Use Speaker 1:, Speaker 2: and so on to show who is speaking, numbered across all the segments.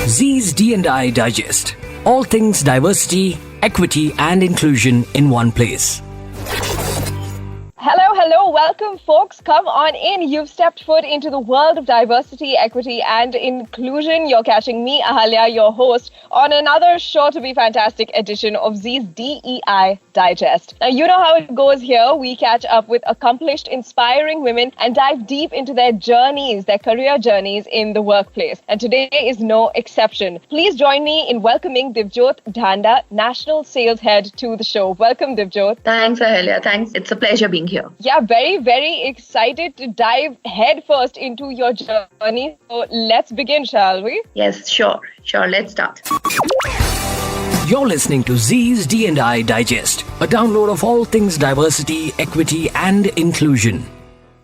Speaker 1: ZEE's D&I Digest. All things diversity, equity and inclusion in one place.
Speaker 2: Hello, welcome folks. Come on in. You've stepped foot into the world of diversity, equity and inclusion. You're catching me, Ahalya, your host, on another sure to be fantastic edition of ZEE's DEI Digest. Now, you know how it goes here. We catch up with accomplished, inspiring women and dive deep into their journeys, their career journeys in the workplace. And today is no exception. Please join me in welcoming Divjyot Dhanda, National Sales Head, to the show. Welcome, Divjyot.
Speaker 3: Thanks, Ahalya. Thanks. It's a pleasure being here.
Speaker 2: Yeah, very, very excited to dive headfirst into your journey. So let's begin, shall we?
Speaker 3: Yes, sure. Let's start.
Speaker 1: You're listening to ZEE's D&I Digest, a download of all things diversity, equity and inclusion.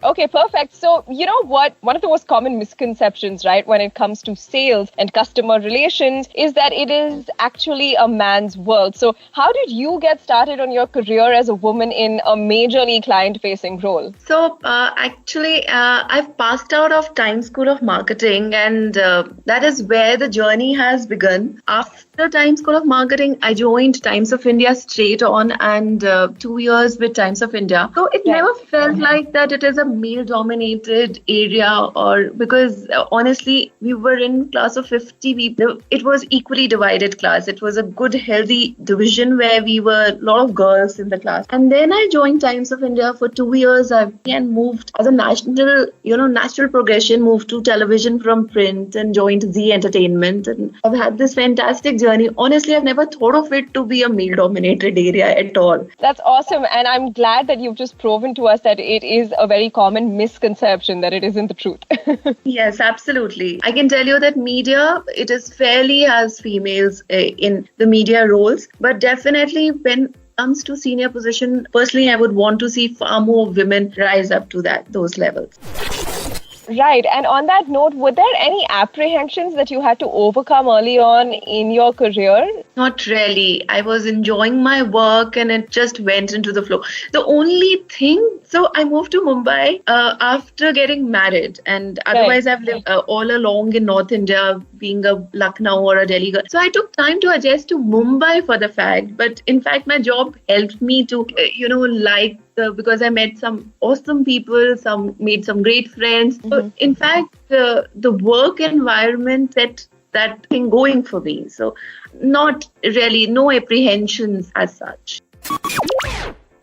Speaker 2: Okay, perfect. So, you know what? One of the most common misconceptions, right, when it comes to sales and customer relations is that it is actually a man's world. So, how did you get started on your career as a woman in a majorly client-facing role?
Speaker 3: So, I've passed out of Times School of Marketing, and that is where the journey has begun. After Times School of Marketing, I joined Times of India straight on, and 2 years with Times of India. So, it never felt like that it is a male-dominated area, or because honestly, we were in class of 50 people. It was equally divided class. It was a good, healthy division where we were a lot of girls in the class. And then I joined Times of India for 2 years. I moved as a natural progression, moved to television from print and joined ZEE Entertainment. And I've had this fantastic journey. Honestly, I've never thought of it to be a male-dominated area at all.
Speaker 2: That's awesome. And I'm glad that you've just proven to us that it is a very common misconception, that it isn't the truth.
Speaker 3: Yes, absolutely. I can tell you that media, it is fairly has females in the media roles, but definitely when it comes to senior position, personally, I would want to see far more women rise up to those levels.
Speaker 2: Right. And on that note, were there any apprehensions that you had to overcome early on in your career?
Speaker 3: Not really. I was enjoying my work and it just went into the flow. The only thing, so I moved to Mumbai after getting married, and otherwise I've lived all along in North India, being a Lucknow or a Delhi girl. So I took time to adjust to Mumbai for the fact, but in fact my job helped me to, because I met some awesome people, made some great friends. So in fact, the work environment set that thing going for me. So not really, no apprehensions as such.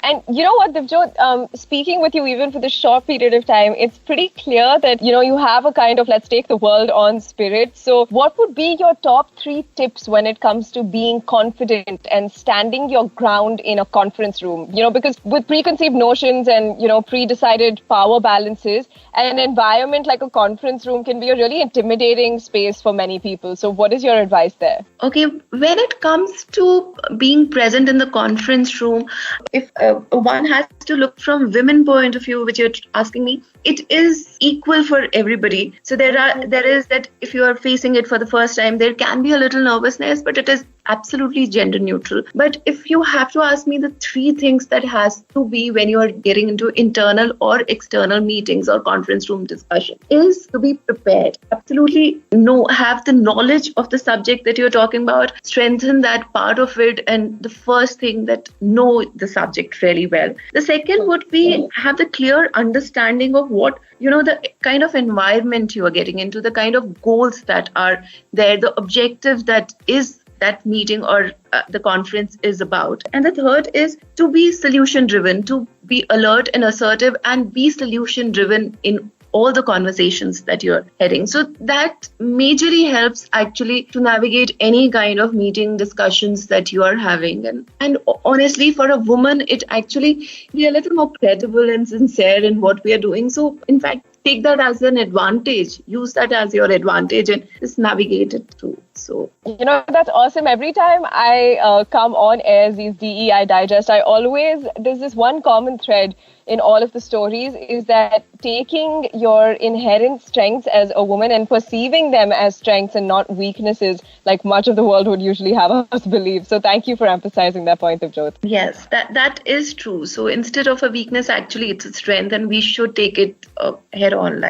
Speaker 2: And you know what, Divjyot, speaking with you even for this short period of time, it's pretty clear that, you have a kind of let's take the world on spirit. So what would be your top 3 tips when it comes to being confident and standing your ground in a conference room? Because with preconceived notions and, pre-decided power balances, an environment like a conference room can be a really intimidating space for many people. So what is your advice there?
Speaker 3: Okay, when it comes to being present in the conference room, if one has to look from women point of view, which you're asking me, it is equal for everybody. So there is that if you are facing it for the first time, there can be a little nervousness, but it is absolutely gender neutral. But if you have to ask me the 3 things that has to be when you are getting into internal or external meetings or conference room discussion, is to be prepared. Absolutely have the knowledge of the subject that you're talking about, strengthen that part of it, and the first thing that know the subject really well. The second would be have the clear understanding of what, the kind of environment you are getting into, the kind of goals that are there, the objective that is that meeting or the conference is about. And the third is to be solution driven, to be alert and assertive and be solution driven in all the conversations that you're heading. So that majorly helps actually to navigate any kind of meeting discussions that you are having. And honestly, for a woman, it actually be a little more credible and sincere in what we are doing. So in fact, take that as an advantage, use that as your advantage and just navigate it through. So,
Speaker 2: that's awesome. Every time I come on air, these DEI Digest, there's this one common thread in all of the stories is that taking your inherent strengths as a woman and perceiving them as strengths and not weaknesses, like much of the world would usually have us believe. So thank you for emphasizing that point, Divjyot.
Speaker 3: Yes, that is true. So instead of a weakness, actually it's a strength and we should take it head on.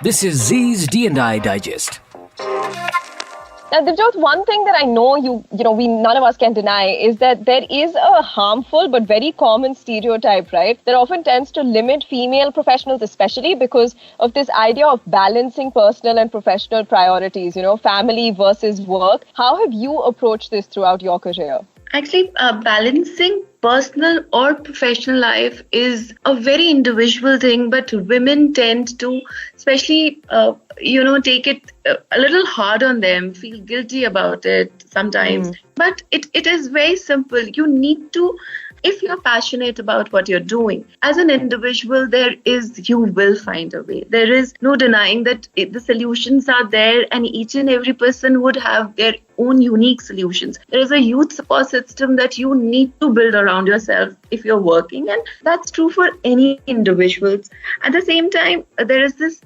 Speaker 1: This is ZEE's D&I Digest.
Speaker 2: Now, Divjyot, one thing that I know we none of us can deny is that there is a harmful but very common stereotype, right, that often tends to limit female professionals, especially because of this idea of balancing personal and professional priorities, family versus work. How have you approached this throughout your career?
Speaker 3: Actually, balancing personal or professional life is a very individual thing, but women tend to, especially, take it a little hard on them, feel guilty about it sometimes. But it is very simple. You need to, if you're passionate about what you're doing, as an individual, you will find a way. There is no denying that the solutions are there, and each and every person would have their own unique solutions. There is a huge support system that you need to build around yourself if you're working, and that's true for any individuals. At the same time, there is this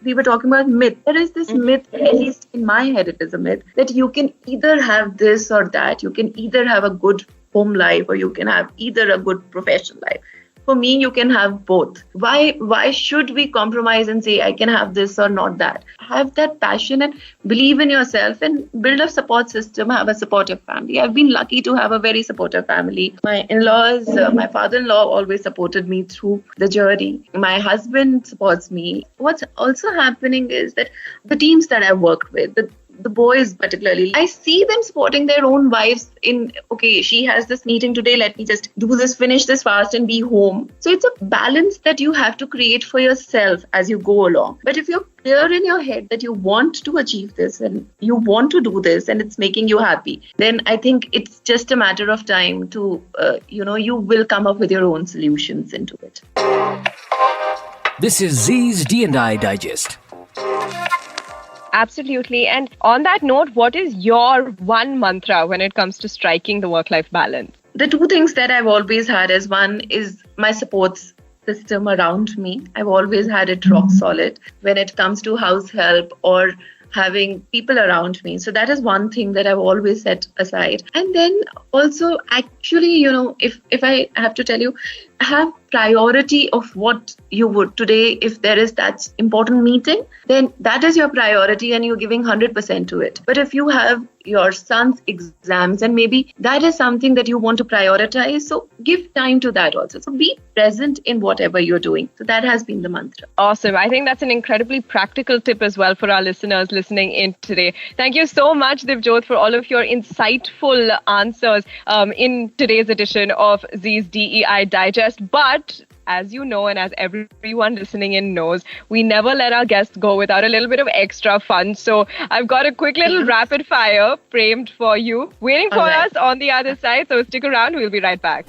Speaker 3: we were talking about myth. There is this myth, at least in my head it is a myth, that you can either have this or that. You can either have a good home life or you can have either a good professional life. For me, you can have both. Why should we compromise and say I can have this or not that? Have that passion and believe in yourself and build a support system, have a supportive family. I've been lucky to have a very supportive family. My in-laws, my father-in-law always supported me through the journey. My husband supports me. What's also happening is that the teams that I work with, the boys particularly, I see them supporting their own wives in, okay, she has this meeting today, let me just do this, finish this fast and be home. So it's a balance that you have to create for yourself as you go along. But if you're clear in your head that you want to achieve this and you want to do this and it's making you happy, then I think it's just a matter of time to, you will come up with your own solutions into it.
Speaker 1: This is Zee's D&I Digest.
Speaker 2: Absolutely. And on that note, what is your one mantra when it comes to striking the work-life balance?
Speaker 3: The two things that I've always had is, one is my support system around me. I've always had it rock solid when it comes to house help or having people around me. So that is one thing that I've always set aside. And then also, actually, if I have to tell you, have priority of what you would today. If there is that important meeting, then that is your priority and you're giving 100% to it. But if you have your son's exams and maybe that is something that you want to prioritize, so give time to that also. So be present in whatever you're doing. So that has been the mantra.
Speaker 2: Awesome. I think that's an incredibly practical tip as well for our listeners listening in today. Thank you so much, Divjyot, for all of your insightful answers in today's edition of Zee's DEI Digest. But as you know, and as everyone listening in knows, we never let our guests go without a little bit of extra fun. So I've got a quick little rapid fire framed for you, waiting for us on the other side. So stick around. We'll be right back.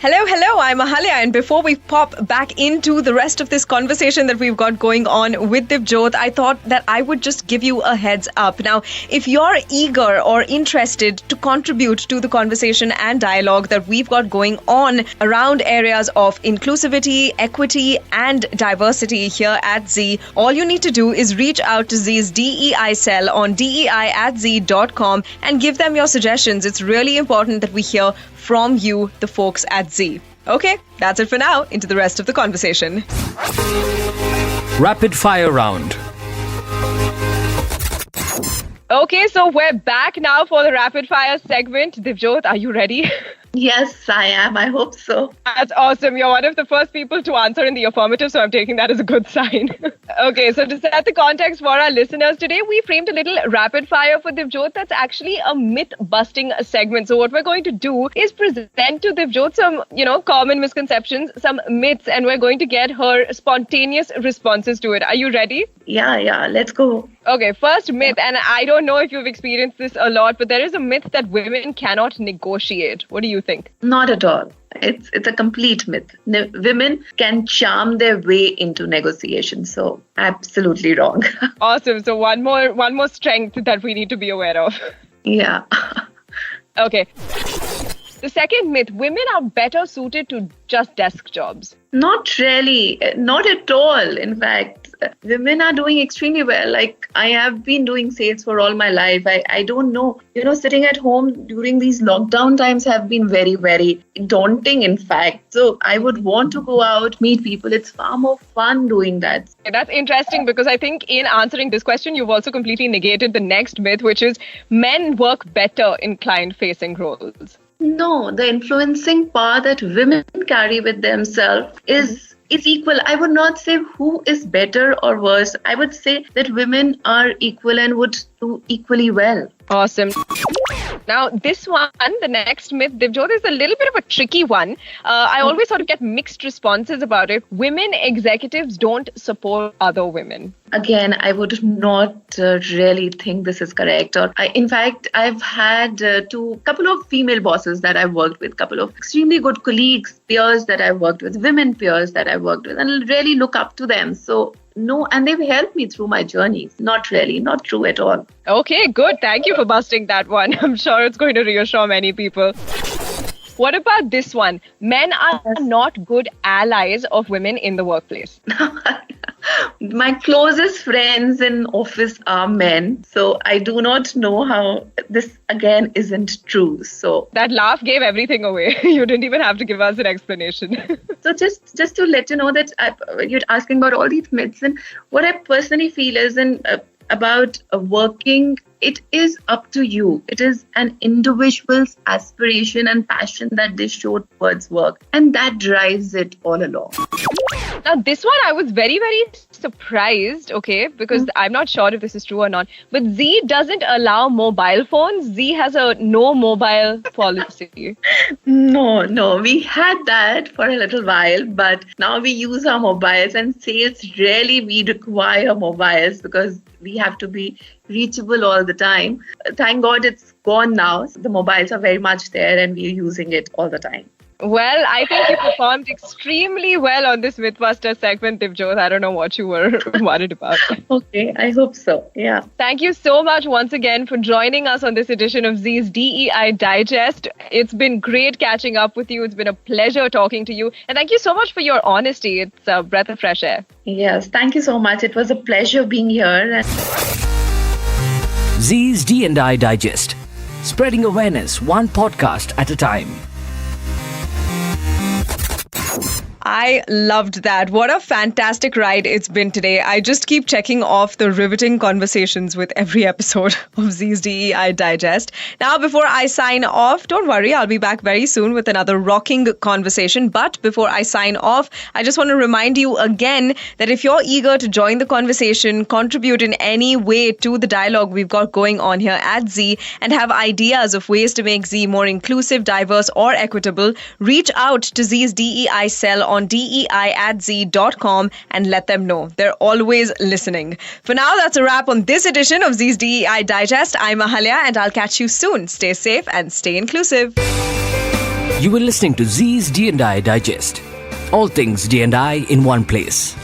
Speaker 2: Hello, I'm Ahalya, and before we pop back into the rest of this conversation that we've got going on with Divjyot, I thought that I would just give you a heads up. Now, if you're eager or interested to contribute to the conversation and dialogue that we've got going on around areas of inclusivity, equity, and diversity here at ZEE, all you need to do is reach out to ZEE's DEI cell on dei@zee.com and give them your suggestions. It's really important that we hear from you, the folks at ZEE. Okay, that's it for now. Into the rest of the conversation.
Speaker 1: Rapid fire round.
Speaker 2: Okay, so we're back now for the rapid fire segment. Divjyot, are you ready?
Speaker 3: Yes, I am. I hope so.
Speaker 2: That's awesome. You're one of the first people to answer in the affirmative, so I'm taking that as a good sign. Okay, so to set the context for our listeners today, we framed a little rapid fire for Divjyot that's actually a myth-busting segment. So what we're going to do is present to Divjyot some, common misconceptions, some myths, and we're going to get her spontaneous responses to it. Are you ready?
Speaker 3: Yeah, let's go.
Speaker 2: Okay, first myth, and I don't know if you've experienced this a lot, but there is a myth that women cannot negotiate. What do you think?
Speaker 3: Not at all. It's a complete myth. Women can charm their way into negotiation. So absolutely wrong.
Speaker 2: Awesome. So one more strength that we need to be aware of.
Speaker 3: Yeah.
Speaker 2: Okay. The second myth, women are better suited to just desk jobs.
Speaker 3: Not really. Not at all. In fact, women are doing extremely well. Like, I have been doing sales for all my life. I don't know, sitting at home during these lockdown times have been very, very daunting, in fact. So I would want to go out, meet people. It's far more fun doing that.
Speaker 2: That's interesting, because I think in answering this question, you've also completely negated the next myth, which is men work better in client-facing roles.
Speaker 3: No, the influencing power that women carry with themselves is equal. I would not say who is better or worse. I would say that women are equal and would do equally well.
Speaker 2: Awesome. Now, this one, the next myth, Divjyot, is a little bit of a tricky one. I always sort of get mixed responses about it. Women executives don't support other women.
Speaker 3: Again, I would not really think this is correct. In fact, I've had couple of female bosses that I've worked with, couple of extremely good colleagues, peers that I've worked with, women peers that I've worked with, and really look up to them. So no, and they've helped me through my journeys. Not really, not true at all.
Speaker 2: Okay, good. Thank you for busting that one. I'm sure it's going to reassure many people. What about this one? Men are not good allies of women in the workplace.
Speaker 3: My closest friends in office are men. So I do not know how this, again, isn't true. So
Speaker 2: that laugh gave everything away. You didn't even have to give us an explanation.
Speaker 3: So just to let you know that you're asking about all these myths, and what I personally feel is about working, it is up to you. It is an individual's aspiration and passion that they show towards work, and that drives it all along.
Speaker 2: Now, this one I was very, very surprised, because I'm not sure if this is true or not, but ZEE doesn't allow mobile phones. ZEE has a no mobile policy.
Speaker 3: No, we had that for a little while, but now we use our mobiles, and sales really we require mobiles because we have to be reachable all the time. Thank God it's gone now. The mobiles are very much there and we're using it all the time.
Speaker 2: Well, I think you performed extremely well on this Mythbuster segment, Divjyot. I don't know what you were worried about.
Speaker 3: Okay, I hope so. Yeah.
Speaker 2: Thank you so much once again for joining us on this edition of ZEE's DEI Digest. It's been great catching up with you. It's been a pleasure talking to you. And thank you so much for your honesty. It's a breath of fresh air.
Speaker 3: Yes, thank you so much. It was a pleasure being here.
Speaker 1: ZEE's D&I Digest. Spreading awareness one podcast at a time.
Speaker 2: I loved that. What a fantastic ride it's been today. I just keep checking off the riveting conversations with every episode of ZEE's DEI Digest. Now, before I sign off, don't worry, I'll be back very soon with another rocking conversation. But before I sign off, I just want to remind you again that if you're eager to join the conversation, contribute in any way to the dialogue we've got going on here at ZEE, and have ideas of ways to make ZEE more inclusive, diverse, or equitable, reach out to ZEE's DEI cell on DEI@ZEE.com and let them know. They're always listening. For now, that's a wrap on this edition of ZEE's DEI Digest. I'm Ahalya, and I'll catch you soon. Stay safe and stay inclusive.
Speaker 1: You were listening to ZEE's D&I Digest. All things D&I in one place.